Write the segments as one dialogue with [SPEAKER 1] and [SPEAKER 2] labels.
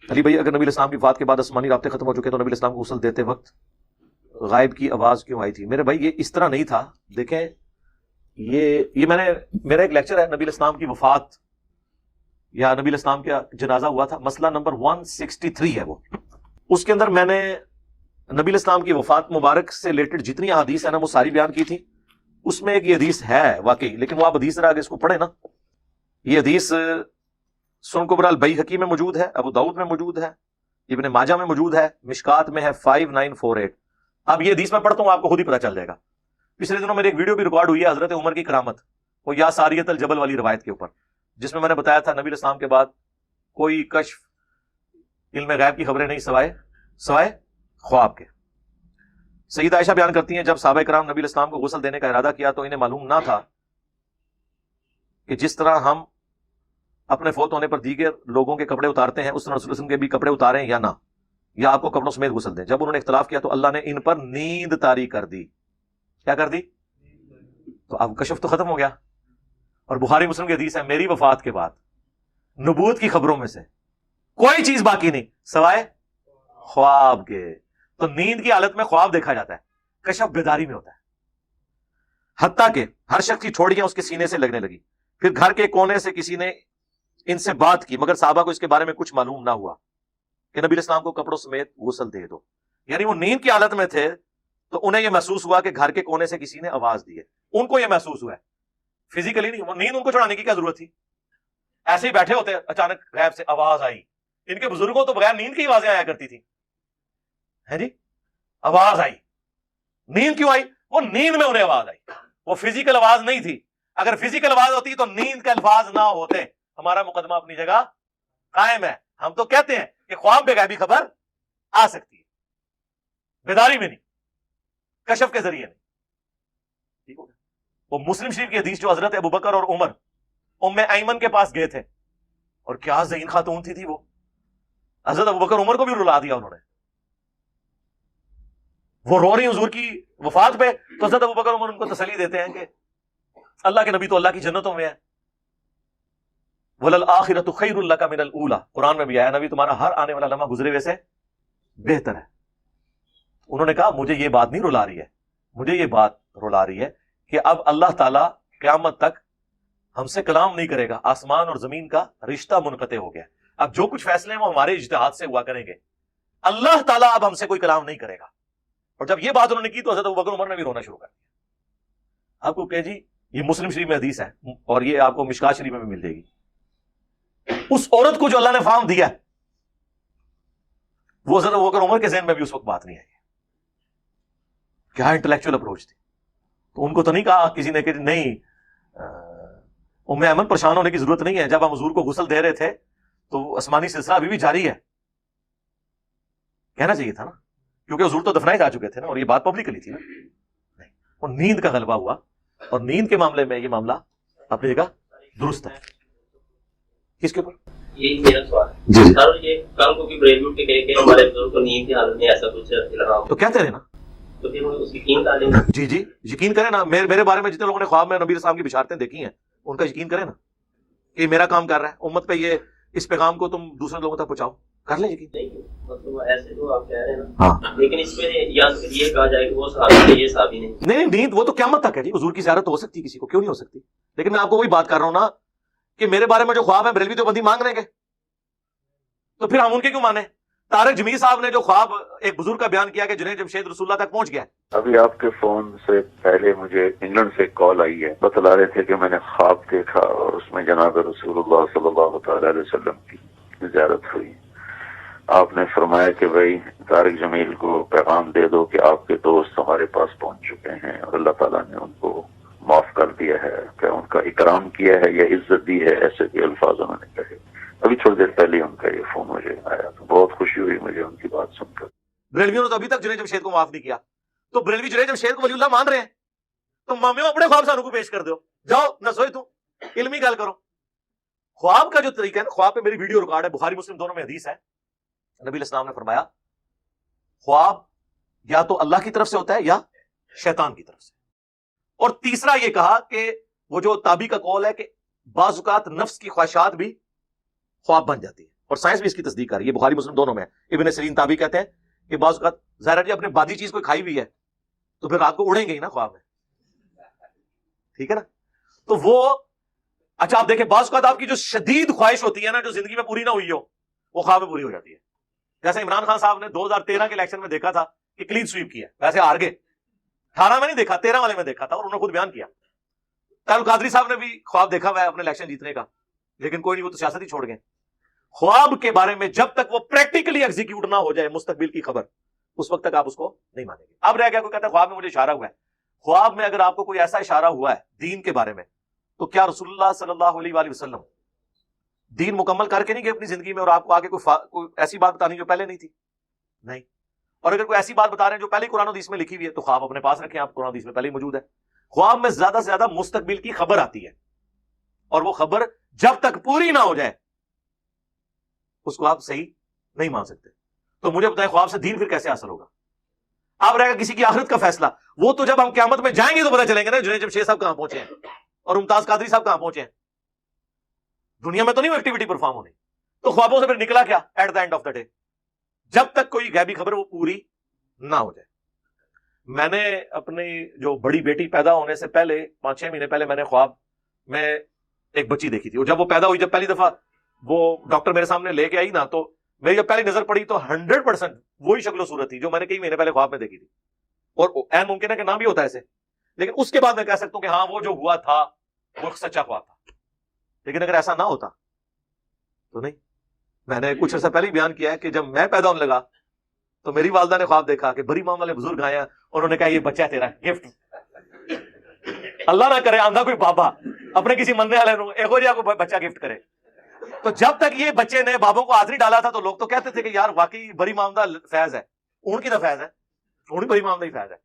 [SPEAKER 1] علی بھائی اگر نبی علیہ السلام کی وفات کے بعد آسمانی رابطے ختم ہو چکے تو نبی علیہ السلام کو غسل دیتے وقت غائب کی آواز کیوں آئی تھی؟ میرے بھائی یہ اس طرح نہیں تھا. دیکھیں یہ میرا ایک لیکچر ہے نبی علیہ السلام کی وفات یا نبی علیہ السلام کا جنازہ ہوا تھا، مسئلہ نمبر 163 ہے وہ. اس کے اندر میں نے نبی علیہ السلام کی وفات مبارک سے ریلیٹڈ جتنی احادیث ہیں نا وہ ساری بیان کی تھی. اس میں ایک یہ حدیث ہے واقعی، لیکن وہ آپ حدیث آگے اس کو پڑھیں نا. یہ حدیث سنن کبری البیہقی میں موجود ہے، ابو داؤد میں موجود ہے، ابن ماجہ میں موجود ہے، مشکات میں ہے 5948. اب یہ حدیث میں پڑھتا ہوں آپ کو خود ہی پتہ چل جائے گا. پچھلے دنوں میری ایک ویڈیو بھی ریکارڈ ہوئی ہے حضرت عمر کی کرامت، وہ یا ساریت الجبل والی روایت کے اوپر، جس میں نے بتایا تھا نبی علیہ السلام کے بعد کوئی کشف علم غیب کی خبریں نہیں سوائے خواب کے. سید عائشہ بیان کرتی ہیں جب صحابہ کرام نبی علیہ السلام کو غسل دینے کا ارادہ کیا تو انہیں معلوم نہ تھا کہ جس طرح ہم اپنے فوت ہونے پر دیگر لوگوں کے کپڑے اتارتے ہیں اس طرح رسول اللہ کے بھی کپڑے اتاریں یا نہ، یا آپ کو کپڑوں سمیت غسل دیں. جب انہوں نے اختلاف کیا تو اللہ نے ان پر نیند طاری کر دی. کیا کر دی؟ تو اب کشف تو ختم ہو گیا. اور بخاری مسلم کی حدیث ہے میری وفات کے بعد نبوت کی خبروں میں سے کوئی چیز باقی نہیں سوائے خواب کے. تو نیند کی حالت میں خواب دیکھا جاتا ہے، کشف بیداری میں ہوتا ہے. حتیٰ کہ ہر شخص کی ٹھوڑیاں اس کے سینے سے لگنے لگی. پھر گھر کے کونے سے کسی نے ان سے بات کی مگر صحابہ کو اس کے بارے میں کچھ معلوم نہ ہوا کہ نبی علیہ السلام کو کپڑوں سمیت غسل دے دو. یعنی وہ نیند کی حالت میں تھے تو انہیں یہ محسوس ہوا کہ گھر کے کونے سے کسی نے آواز دی ہے. ان کو یہ محسوس ہوا ہے، فزیکلی نہیں. وہ نیند ان کو چھڑانے کی کیا ضرورت تھی؟ ایسے ہی بیٹھے ہوتے اچانک غیب سے آواز آئی. ان کے بزرگوں تو بغیر نیند کی آوازیں آیا کرتی تھی. ہے جی، آواز آئی. نیند کیوں آئی؟ وہ نیند میں انہیں آواز آئی. وہ فزیکل آواز نہیں تھی. اگر فزیکل آواز ہوتی تو نیند کے الفاظ نہ ہوتے. ہمارا مقدمہ اپنی جگہ قائم ہے. ہم تو کہتے ہیں کہ خواب میں غیبی خبر آ سکتی ہے، بیداری میں نہیں، کشف کے ذریعے نہیں. ٹھیک ہو گیا؟ وہ مسلم شریف کی حدیث جو حضرت ابو بکر اور عمر ام ایمن کے پاس گئے تھے، اور کیا ذہین خاتون تھی وہ. حضرت ابو بکر عمر کو بھی رلا دیا انہوں نے. وہ رو رہی حضور کی وفات پہ تو حضرت ابو بکر عمر ان کو تسلی دیتے ہیں کہ اللہ کے نبی تو اللہ کی جنتوں میں ہے. وَلَلْآخِرَةُ خَيْرٌ لَكَ مِنَ الْأُولَى، قرآن میں بھی آیا نبی تمہارا ہر آنے والا لمحہ گزرے ہوئے سے بہتر ہے. انہوں نے کہا مجھے یہ بات نہیں رلا رہی ہے، مجھے یہ بات رلا رہی ہے کہ اب اللہ تعالیٰ قیامت تک ہم سے کلام نہیں کرے گا. آسمان اور زمین کا رشتہ منقطع ہو گیا. اب جو کچھ فیصلے ہیں وہ ہمارے اجتہاد سے ہوا کریں گے. اللہ تعالیٰ اب ہم سے کوئی کلام نہیں کرے گا. اور جب یہ بات انہوں نے کی تو حضرت ابو بکر عمر نے بھی رونا شروع کر دیا. آپ کو کہ جی یہ مسلم شریف میں حدیث ہے اور یہ آپ کو مشکات شریف میں بھی مل جائے گی. اس عورت کو جو اللہ نے فہم دیا وہ حضرت ابو بکر عمر کے ذہن میں بھی اس وقت بات نہیں آئی. کیا انٹلیکچوئل اپروچ تھی. تو ان کو تو نہیں کہا کسی نے کہ نہیں ام ایمن پریشان ہونے کی ضرورت نہیں ہے، جب ہم حضور کو غسل دے رہے تھے تو آسمانی سلسلہ ابھی بھی جاری ہے. کہنا چاہیے تھا نا، کیونکہ حضور تو دفنائے جا چکے تھے نا، اور یہ بات پبلکلی تھی نا. نہیں، اور نیند کا غلبہ ہوا، اور نیند کے معاملے میں یہ معاملہ اپنی جگہ درست ہے. کس کے اوپر؟
[SPEAKER 2] یہی میرا سوال ہے
[SPEAKER 1] جی
[SPEAKER 2] سر. یہ کل کو بھی بریک اٹھ کے کہے کہ ہمارے بزرگ کو نیند کی حالت میں ایسا کچھ لگا
[SPEAKER 1] تو کہتے رہے نا.
[SPEAKER 2] تو پھر اس کی یقین ڈالیں گے.
[SPEAKER 1] جی جی یقین کریں نا. میرے بارے میں جتنے لوگوں نے خواب میں نبی علیہ السلام کی بشارتیں دیکھی ہیں ان کا یقین کریں نا کہ میرا کام کر رہا ہے امت پہ. یہ اس پیغام کو تم دوسرے لوگوں تک پہنچاؤ، کر لیں یقین.
[SPEAKER 2] نہیں مطلب ایسے تو آپ کہہ رہے ہیں نا.
[SPEAKER 1] ہاں
[SPEAKER 2] لیکن اس پہ یا یہ کہا جائے کہ وہ صحابی ہے یہ صحابی نہیں.
[SPEAKER 1] نہیں نیند وہ تو قیامت تک ہے جی. حضور کی زیارت ہو سکتی کسی کو، کیوں نہیں ہو سکتی. لیکن میں آپ کو وہی بات کر رہا ہوں نا کہ میرے بارے میں جو خواب ہے بریلوی دیوبندی مانگ رہے ہیں تو پھر ہم ان کے کیوں مانے. طارق جمیل صاحب نے جو خواب ایک بزرگ کا بیان کیا کہ جنید جمشید رسول اللہ تک پہنچ گیا.
[SPEAKER 3] ابھی آپ کے فون سے پہلے مجھے انگلینڈ سے کال آئی ہے، بتلا رہے تھے کہ میں نے خواب دیکھا اور اس میں جناب رسول اللہ صلی اللہ تعالی علیہ وسلم کی زیارت ہوئی. آپ نے فرمایا کہ بھائی طارق جمیل کو پیغام دے دو کہ آپ کے دوست ہمارے پاس پہنچ چکے ہیں اور اللہ تعالیٰ نے ان کو معاف کر دیا ہے، کہ ان کا اکرام کیا ہے یا عزت دی ہے، ایسے کے الفاظ انہوں نے کہے. ابھی تھوڑی دیر پہلے ان کا یہ فون مجھے آیا تو بہت خوشی ہوئی مجھے ان کی بات سن کر.
[SPEAKER 1] بریلویوں نے تو ابھی تک جنید جمشید کو معاف نہیں کیا. تو بریلوی جنید جمشید کو ولی اللہ مان رہے ہیں تو مامیوں اپنے خواب سانوں کو پیش کر دو. جاؤ نہ سوئے تم علمی گل کرو. خواب کا جو طریقہ ہے نا، خواب پہ میری ویڈیو ریکارڈ ہے، بخاری مسلم دونوں میں حدیث ہے. نبی علیہ السلام نے فرمایا خواب یا تو اللہ کی طرف سے ہوتا ہے یا شیطان کی طرف سے. اور تیسرا یہ کہا کہ وہ جو تابی کا قول ہے کہ بعض اوقات نفس کی خواہشات بھی خواب بن جاتی ہے. اور سائنس بھی اس کی تصدیق کر رہی ہے, بخاری مسلم دونوں میں ہے. ابن سیرین تابعی کہتے ہیں کہ بعض اوقات ظاہر جی اپنے بادی چیز کوئی کھائی ہوئی ہے تو پھر رات کو اڑیں گے ہی نا خواب میں, ٹھیک ہے نا. تو وہ اچھا آپ دیکھیں بعض اوقات آپ کی جو شدید خواہش ہوتی ہے نا, جو زندگی میں پوری نہ ہوئی ہو, وہ خواب میں پوری ہو جاتی ہے. جیسے عمران خان صاحب نے 2013 کے الیکشن میں دیکھا تھا کہ کلین سویپ کیا, ویسے ہار گئے. 18 میں نہیں دیکھا, 13 والے میں دیکھا تھا, اور انہوں نے خود بیان کیا. طاہر القادری صاحب نے بھی خواب دیکھا ہوا ہے اپنے الیکشن جیتنے کا, لیکن کوئی نہیں, وہ تو سیاست ہی چھوڑ گئے. خواب کے بارے میں جب تک وہ پریکٹیکلی ایگزیکیوٹ نہ ہو جائے مستقبل کی خبر, اس وقت تک آپ اس کو نہیں مانیں گے. اب رہ گیا کوئی کہتا ہے خواب میں مجھے اشارہ ہوا ہے. خواب میں اگر آپ کو کوئی ایسا اشارہ ہوا ہے دین کے بارے میں, تو کیا رسول اللہ صلی اللہ علیہ وآلہ وسلم دین مکمل کر کے نہیں گئے اپنی زندگی میں, اور آپ کو آگے کوئی ایسی بات بتانی جو پہلے نہیں تھی؟ نہیں. اور اگر کوئی ایسی بات بتا رہے ہیں جو پہلے قرآن و حدیث میں لکھی ہوئی ہے, تو خواب اپنے پاس رکھیں, آپ قرآن و حدیث میں پہلے ہی موجود ہے. خواب میں زیادہ سے زیادہ مستقبل کی خبر آتی ہے, اور وہ خبر جب تک پوری نہ ہو جائے اس کو آپ صحیح نہیں مان سکتے. تو مجھے بتائیں خواب سے دین پھر کیسے حاصل ہوگا؟ اب رہے گا کسی کی آخرت کا فیصلہ, وہ تو جب ہم قیامت میں جائیں گے تو پتہ چلیں گے نا جنید جمشید صاحب کہاں پہنچے ہیں اور ممتاز قادری صاحب کہاں پہنچے ہیں. دنیا میں تو نہیں وہ ایکٹیویٹی پرفارم ہونی. تو خوابوں سے پھر نکلا کیا at the end of the day? جب تک کوئی غیبی خبر وہ پوری نہ ہو جائے. میں نے اپنی جو بڑی بیٹی پیدا ہونے سے پہلے 5-6 مہینے پہلے میں نے خواب میں ایک بچی دیکھی تھی, اور جب وہ پیدا ہوئی, جب پہلی دفعہ وہ ڈاکٹر میرے سامنے لے کے آئی نا, تو میری جب پہلی نظر پڑی تو 100% وہی شکل و صورت تھی جو میں نے کئی مہینے پہلے خواب میں دیکھی تھی. اور این ممکن ہے کہ نہ بھی ہوتا ہے ایسے, لیکن اس کے بعد میں کہہ سکتا ہوں کہ ہاں وہ جو ہوا تھا وہ ایک سچا خواب تھا. لیکن اگر ایسا نہ ہوتا تو نہیں. میں نے کچھ عرصہ پہلے ہی بیان کیا ہے کہ جب میں پیدا ہونے لگا تو میری والدہ نے خواب دیکھا کہ بری ماں والے بزرگ آئے ہیں, انہوں نے کہا یہ بچہ تیرا گفٹ. اللہ نہ کرے آندھا کوئی بابا اپنے کسی مننے والے ایک کو بچہ گفٹ کرے. تو جب تک یہ بچے نے بابوں کو حاضری ڈالا تھا تو لوگ تو کہتے تھے کہ یار واقعی بری مامدہ فیض ہے, اون کی تو فیض ہے, اون بری مامدہ ہی فیض ہے.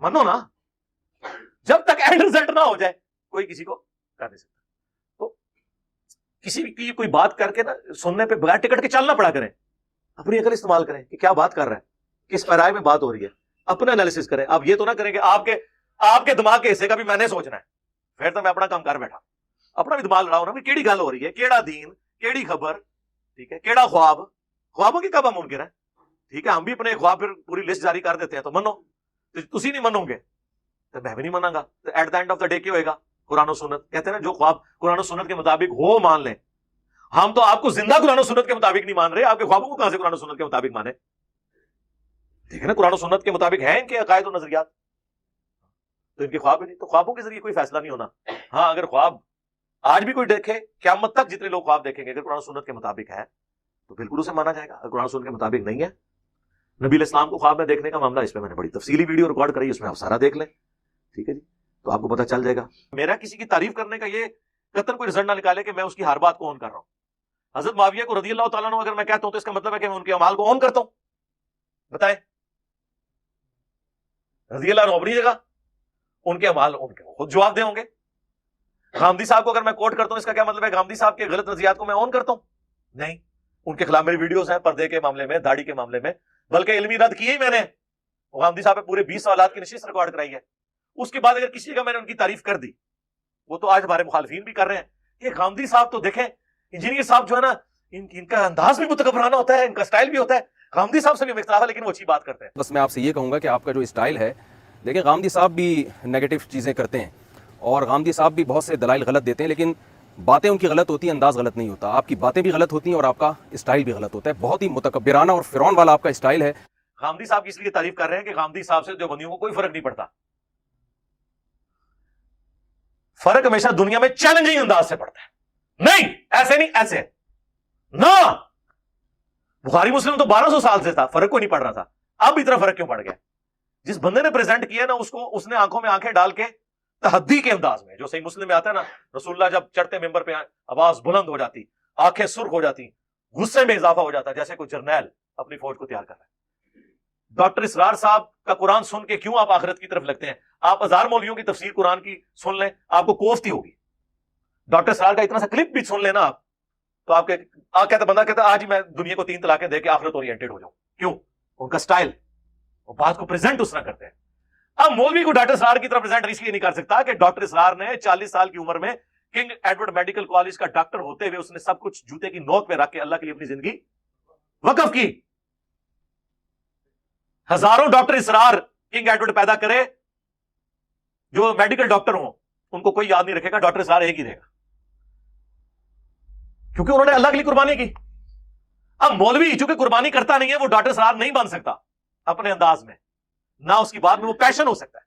[SPEAKER 1] منو نا, جب تک اینڈ رزلٹ نہ ہو جائے کوئی کسی کو کر نہیں سکتا. تو کسی کی کوئی بات کر کے نا سننے پہ بغیر ٹکٹ کے چلنا پڑا کریں, اپنی عقل استعمال کریں کہ کیا بات کر رہا ہے, کس پیرائے میں بات ہو رہی ہے, اپنا انالیسس کریں. آپ یہ تو نہ کریں کہ آپ کے دماغ کے حصے کا بھی میں نے سوچنا ہے, پھر تو میں اپنا کام کر بیٹھا. اپنا بھی دماغ لڑاؤ نا, بھی کیڑی گل ہو رہی ہے, کیڑا دین, کیڑی خبر, ٹھیک ہے, کیڑا خواب. خوابوں کی کب ہم منکر ہیں, ٹھیک ہے, ہم بھی اپنے خواب پھر پوری لسٹ جاری کر دیتے ہیں. تو منو, تسی نہیں منو گے تو میں بھی نہیں مناں گا. تو at the end of the day کیا ہوئے گا؟ قرآن و سنت. کہتے ہیں نا جو خواب قرآن و سنت کے مطابق ہو مان لیں. ہم تو آپ کو زندہ قرآن و سنت کے مطابق نہیں مان رہے, آپ کے خوابوں کو کہاں سے قرآن و سنت کے مطابق مانے؟ ٹھیک ہے نا, قرآن و سنت کے مطابق ہیں ان کے عقائد و نظریات, تو ان کے خواب ہی نہیں. تو خوابوں کے ذریعے کوئی فیصلہ نہیں ہونا. ہاں اگر خواب آج بھی کوئی دیکھے, قیامت تک جتنے لوگ خواب دیکھیں گے اگر قرآن و سنت کے مطابق ہے تو بالکل اسے مانا جائے گا. اگر قرآن و سنت کے مطابق نہیں ہے, نبی علیہ السلام کو خواب میں دیکھنے کا معاملہ, اس پہ میں نے بڑی تفصیلی ویڈیو ریکارڈ کرائی, اس میں آپ سارا دیکھ لیں, ٹھیک ہے جی, تو آپ کو پتہ چل جائے گا. میرا کسی کی تعریف کرنے کا یہ قطن کوئی رزلٹ نہ نکالے کہ میں اس کی ہر بات کو اون کر رہا ہوں. حضرت معاویہ کو رضی اللہ تعالیٰ عنہ اگر میں کہتا ہوں تو اس کا مطلب ہے کہ میں ان کے اعمال کو اون کرتا ہوں؟ بتائیں, رضی اللہ عنہ اپنی جگہ, ان کے اعمال ان کے خود جواب دے ہوں گے. غامدی صاحب کو اگر میں کوٹ کرتا ہوں اس کا کیا مطلب ہے غامدی صاحب کے غلط نظریات کو میں اون کرتا ہوں؟ نہیں. ان کے خلاف میری ویڈیوز ہیں پردے کے معاملے میں, داڑھی کے معاملے میں, بلکہ علمی رد کی ہی میں نے. غامدی صاحب پہ پورے 20 سوالات کی نشست ریکارڈ کرائی ہے. اس کے بعد اگر کسی جگہ میں نے ان کی تعریف کر دی, وہ تو آج ہمارے مخالفین بھی کر رہے ہیں کہ غامدی صاحب تو دیکھیں انجینئر صاحب جو ہے نا, ان کا انداز بھی متکبرانہ ہوتا ہے, ان کا سٹائل بھی ہوتا ہے. غامدی صاحب سے بھی اختلاف ہے لیکن وہ اچھی بات کرتے ہیں.
[SPEAKER 4] بس میں آپ سے یہ کہوں گا کہ آپ کا جو اسٹائل ہے, دیکھیں غامدی صاحب بھی نیگیٹو چیزیں کرتے ہیں اور غامدی صاحب بھی بہت سے دلائل غلط دیتے ہیں, لیکن باتیں ان کی غلط ہوتی ہیں, انداز غلط نہیں ہوتا. آپ کی باتیں بھی غلط ہوتی ہیں اور آپ کا اسٹائل بھی غلط ہوتا ہے. بہت ہی متکبرانہ اور فرعون والا آپ کا اسٹائل ہے.
[SPEAKER 1] غامدی صاحب کی اس لیے تعریف کر رہے ہیں کہ غامدی صاحب سے دیوبندیوں کو کوئی فرق نہیں پڑتا. فرق ہمیشہ دنیا میں چیلنجنگ انداز سے پڑتا ہے. نہیں ایسے نہیں, ایسے نہ. بخاری مسلم تو 1200 سال سے تھا, فرق کوئی نہیں پڑ رہا تھا. اب اتنا فرق کیوں پڑ گیا؟ جس بندے نے پریزنٹ کیا نا اس نے آنکھوں میں آنکھیں ڈال کے تحدی کے انداز میں, جو صحیح مسلم میں آتا ہے نا, رسول اللہ جب چڑھتے ممبر پہ آواز بلند ہو جاتی, آنکھیں سرخ ہو جاتی, غصے میں اضافہ ہو جاتا, جیسے کوئی جرنیل اپنی فوج کو تیار کر رہا ہے. ڈاکٹر اسرار صاحب کا قرآن سن کے کیوں آپ آخرت کی طرف لگتے ہیں؟ آپ ہزار مولویوں کی تفسیر قرآن کی سن لیں, آپ کو کوفتی ہوگی. ڈاکٹر اسرار کا اتنا سا کلپ بھی سن لینا آپ, تو آپ کہتا بندہ کہتا آج ہی میں دنیا کو 3 طلاقیں دے کے آخرت اورینٹڈ ہو جاؤں. کیوں؟ ان کا سٹائل, وہ بات کو پریزنٹ اس طرح کرتے ہیں. اب مولوی کو ڈاکٹر اسرار کی طرف پریزنٹ اس لیے نہیں کر سکتا کہ ڈاکٹر اسرار نے 40 سال کی عمر میں کنگ ایڈورڈ میڈیکل کالج کا ڈاکٹر ہوتے ہوئے اس نے سب کچھ جوتے کی نوک پہ رکھ کے اللہ کے لیے اپنی زندگی وقف کی. ہزاروں ڈاکٹر اسرار کنگ ایڈورڈ پیدا کرے جو میڈیکل ڈاکٹر ہوں, ان کو کوئی یاد نہیں رکھے گا, ڈاکٹر اسرار ایک ہی رہے گا, کیونکہ انہوں نے اللہ کے لیے قربانی کی. اب مولوی چونکہ قربانی کرتا نہیں ہے, وہ ڈاکٹر اسرار نہیں بن سکتا اپنے انداز میں, نہ اس کی بات میں وہ پیشن ہو سکتا ہے.